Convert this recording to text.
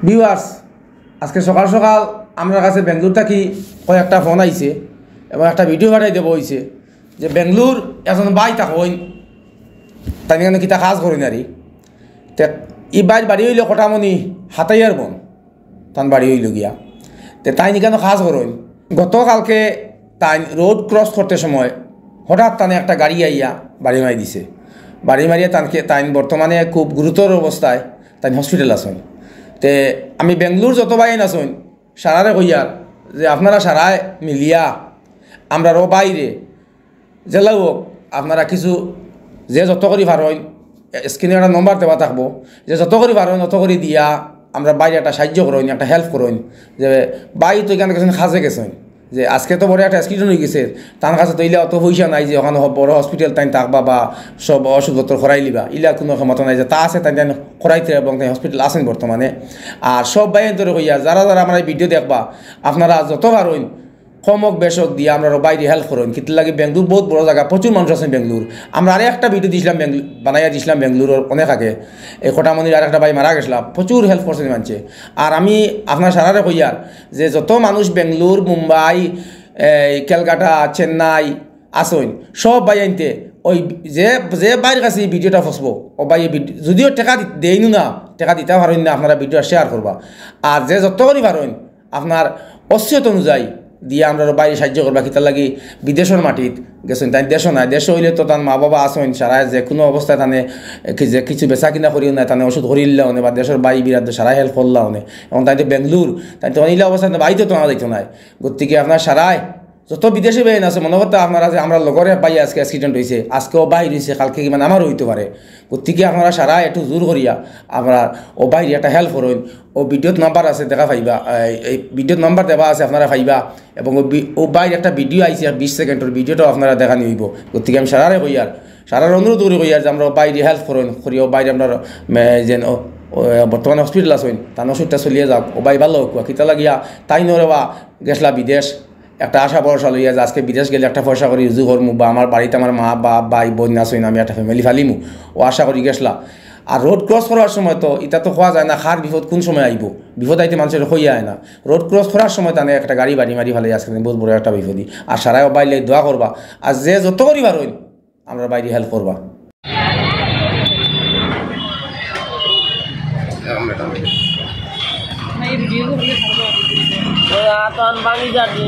Viewers, আজকে সকাল সকাল আমার কাছে বেঙ্গলোর থাকি কয়েকটা ফোন আইছে এবং একটা ভিডিও পাঠাই দেবো হয়েছে যে বেঙ্গলোর এখন বাই থাকইন তাই কেন কিতা কাজ করি নারী তে ই বাইর বাড়ি হইল কটামনি হাতাইয়ার বন তান বাড়ি হইল গিয়া তে তাই কেন কাজ করইন। গতকালকে তাই রোড ক্রস করতে সময় হঠাৎ তানে একটা গাড়ি আইয়া বাড়ি মারি দিছে। বাড়ি মারিয়া তানকে তাই বর্তমানে খুব গুরুতর অবস্থায় তাই হসপিটাল আসেন। তে আমি বেঙ্গলোর যত বাইন আসুন সারারে কইয়ার যে আপনারা সারায় মিলিয়া আমরা বাইরে জেলা হোক আপনারা কিছু যে যত করি পারেন স্ক্রিনে একটা নম্বর দেওয়া থাকবো যে যত করি পারেন অত করে দিয়া আমরা বাইরে একটা সাহায্য করেন একটা হেল্প করেন যে বাই তো এখানে গেছেন খাজে গেছেন যে আজকে তো বড় একটা অ্যাক্সিডেন্ট হয়ে গেছে তার কাছে তো ইলা অত পয়সা নাই যে ওখানে বড় হসপিটাল তাই থাকবা বা সব ওষুধপত্র খরাই লিবা ইলা কোনো ক্ষমতা নাই যে তা আছে তাই খরাইতে এবং তাই হসপিটাল আছেন বর্তমানে। আর সব বাইন ধরে হইয়া যারা যারা আমরা এই ভিডিও দেখবা আপনারা যত পারেন কমক বেশক দিয়ে আমরা বাইরে হেল্প করেন কিন্তু লাগে বেঙ্গলোর বহুত বড় জায়গা প্রচুর মানুষ আছেন বেঙ্গলোর। আমরা আরে একটা ভিডিও দিয়েছিলাম বানাইয়া দিয়েছিলাম বেঙ্গলোর অনেক আগে এই কটামনির আর একটা ভাই মারা গেছিলাম প্রচুর হেল্প করছেন মানছে। আর আমি আপনার সারারে কইয়ার যে যত মানুষ বেঙ্গলোর মুম্বাই ক্যালকাটা চেন্নাই আসইন সব ভাই আনতে ওই যে যে বাইরের কাছে এই ভিডিওটা ফসবো ও ভাই যদিও টাকা দেইনু না টাকা দিতে পারেন না আপনারা ভিডিওটা শেয়ার করবা। আর যে যত করি পারেন আপনার অস্যত অনুযায়ী দিয়ে আমরা বাইরে সাহায্য করবা কিতার লাগি বিদেশের মাটিত গেছেন তাই দেশও নাই দেশ হইলে তো তার মা বাবা আসেন সারা যে কোনো অবস্থায় তানে যে কিছু বেচা কিনা করিও নাই তানে ওষুধ করিলাও নে বা দেশের বাই বিরাট সারাই হেল্প করলাও নে এবং তাই তো বেঙ্গলোর তাই তো অনিলা অবস্থায় বাড়িতে তো আমার দেখতো নাই গতিকে আপনার সারাই যত বিদেশে বেইন আছে মনে করতে আপনারা যে আমরা লগরে পাই আজকে অ্যাক্সিডেন্ট হয়েছে আজকেও বাইর হয়েছে কালকে মানে আমারও হইতে পারে গতিকে আপনারা সারা একটু জোর করিয়া আমরা ও বাইরে একটা হেল্প করেন। ও ভিডিওত নাম্বার আছে দেখা পাইবা এই ভিডিওত নাম্বার দেওয়া আছে আপনারা পাইবা এবং ও বাইরে একটা ভিডিও আইছে 20 সেকেন্ডের ভিডিওটাও আপনারা দেখা নিব। গতিকে আমি সারারে কইয়ার সারার অনুরোধ করি কইয়ার যে আমরা বাইরে হেল্প করেন করিও বাইরে আপনার যেন বর্তমানে হসপিটাল আসেন তার ওষুধটা চলিয়ে যাক ও বাই ভালো হোক কিতা লাগিয়া তাই নরেবা গেছলা বিদেশ একটা আশা ভরসা লইয়া যে আজকে বিদেশ গেলে একটা পয়সা করি ইউজু করমু বা আমার বাড়িতে আমার মা বাপ ভাই বোন আসইন আমি একটা ফ্যামিলি ফালিমু ও আশা করি গেছলা। আর রোড ক্রস করার সময় তো এটা তো খোয়া যায় না খার বিপদ কোন সময় আইব বিপদ আইতে মানুষের হইয়া হয় না। রোড ক্রস করার সময় তানে একটা গাড়ি বাড়ি মারি ফেলে আজকে বহুত বড় একটা বিপদই। আর সারাও বাইলে দোয়া করবা আর যে যত করি পারইন আমরা বাইরে হেল্প করবা। বাঙি জানি